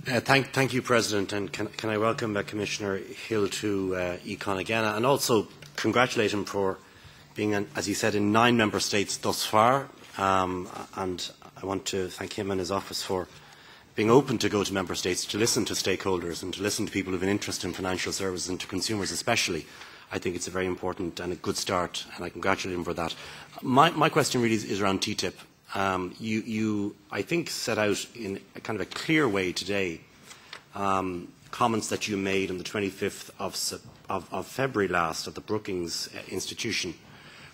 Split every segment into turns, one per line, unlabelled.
Thank you, President, and can I welcome Commissioner Hill to Econ again, and also congratulate him for being, as he said, in 9 member states thus far, and I want to thank him and his office for being open to go to member states, to listen to stakeholders and to listen to people who have an interest in financial services and to consumers especially. I think it's a very important and a good start, and I congratulate him for that. My question really is around TTIP. You, I think, set out in a kind of a clear way today comments that you made on the 25th of February last at the Brookings Institution,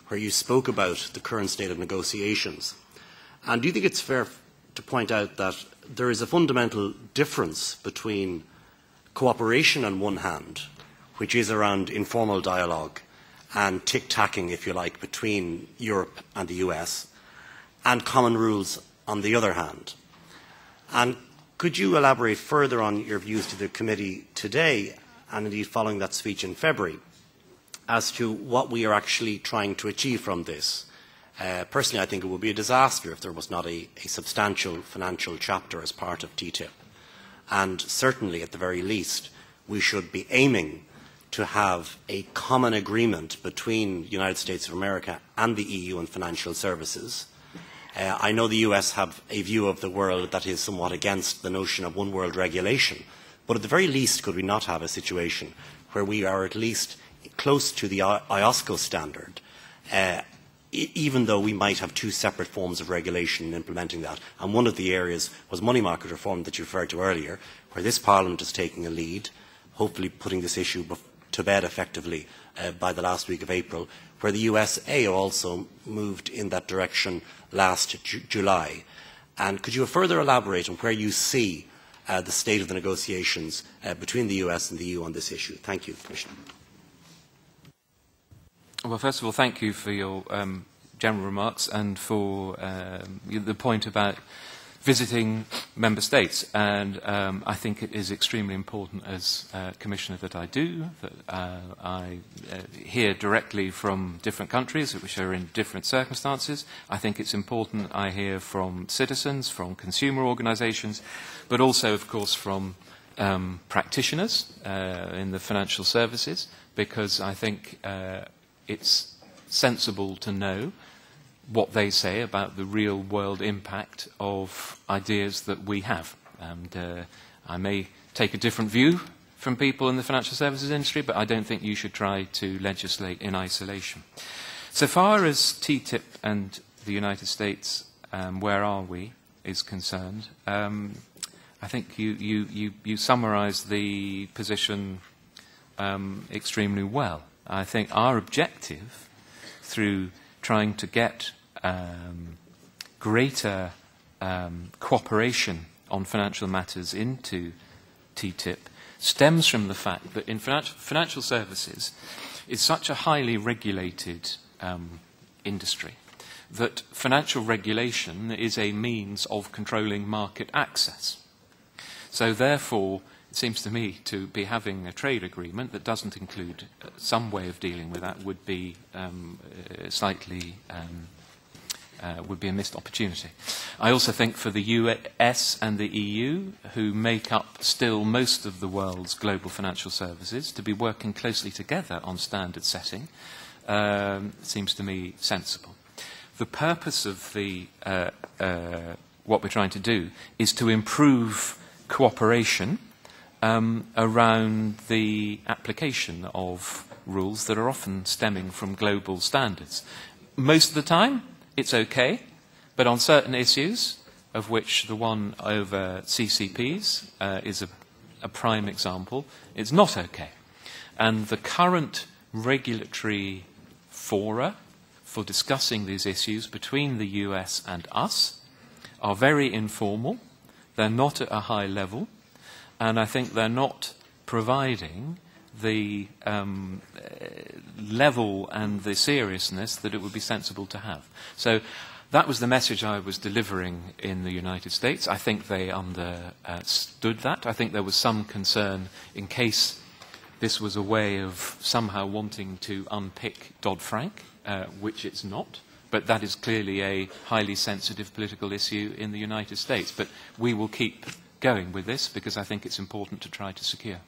where you spoke about the current state of negotiations. And do you think it's fair to point out that there is a fundamental difference between cooperation on one hand, which is around informal dialogue and tic-tacking, if you like, between Europe and the US, and common rules on the other hand? And could you elaborate further on your views to the committee today, and indeed following that speech in February, as to what we are actually trying to achieve from this? Personally, I think it would be a disaster if there was not a substantial financial chapter as part of TTIP. And certainly, at the very least, we should be aiming to have a common agreement between the United States of America and the EU on financial services. I know the US have a view of the world that is somewhat against the notion of one world regulation, but at the very least could we not have a situation where we are at least close to the IOSCO standard, even though we might have 2 separate forms of regulation in implementing that. And one of the areas was money market reform that you referred to earlier, where this Parliament is taking a lead, hopefully putting this issue to bed effectively by the last week of April, where the USA also moved in that direction last July. And could you further elaborate on where you see the state of the negotiations between the US and the EU on this issue? Thank you, Commissioner.
Well, first of all, thank you for your general remarks and for the point about visiting member states. And I think it is extremely important as Commissioner that I do, that I hear directly from different countries which are in different circumstances. I think it's important I hear from citizens, from consumer organisations, but also, of course, from practitioners in the financial services, because I think it's sensible to know what they say about the real-world impact of ideas that we have. And I may take a different view from people in the financial services industry, but I don't think you should try to legislate in isolation. So far as TTIP and the United States, where are we, is concerned, I think you summarised the position extremely well. I think our objective, through trying to get greater cooperation on financial matters into TTIP, stems from the fact that in financial services is such a highly regulated industry that financial regulation is a means of controlling market access. So therefore, it seems to me to be having a trade agreement that doesn't include some way of dealing with that would be would be a missed opportunity. I also think for the US and the EU, who make up still most of the world's global financial services, to be working closely together on standard setting seems to me sensible. The purpose of the what we're trying to do is to improve cooperation around the application of rules that are often stemming from global standards. Most of the time, it's okay, but on certain issues, of which the one over CCPs is a prime example, it's not okay. And the current regulatory fora for discussing these issues between the US and us are very informal. They're not at a high level, and I think they're not providing the level and the seriousness that it would be sensible to have. So that was the message I was delivering in the United States. I think they understood that. I think there was some concern in case this was a way of somehow wanting to unpick Dodd-Frank, which it's not. But that is clearly a highly sensitive political issue in the United States. But we will keep going with this because I think it's important to try to secure.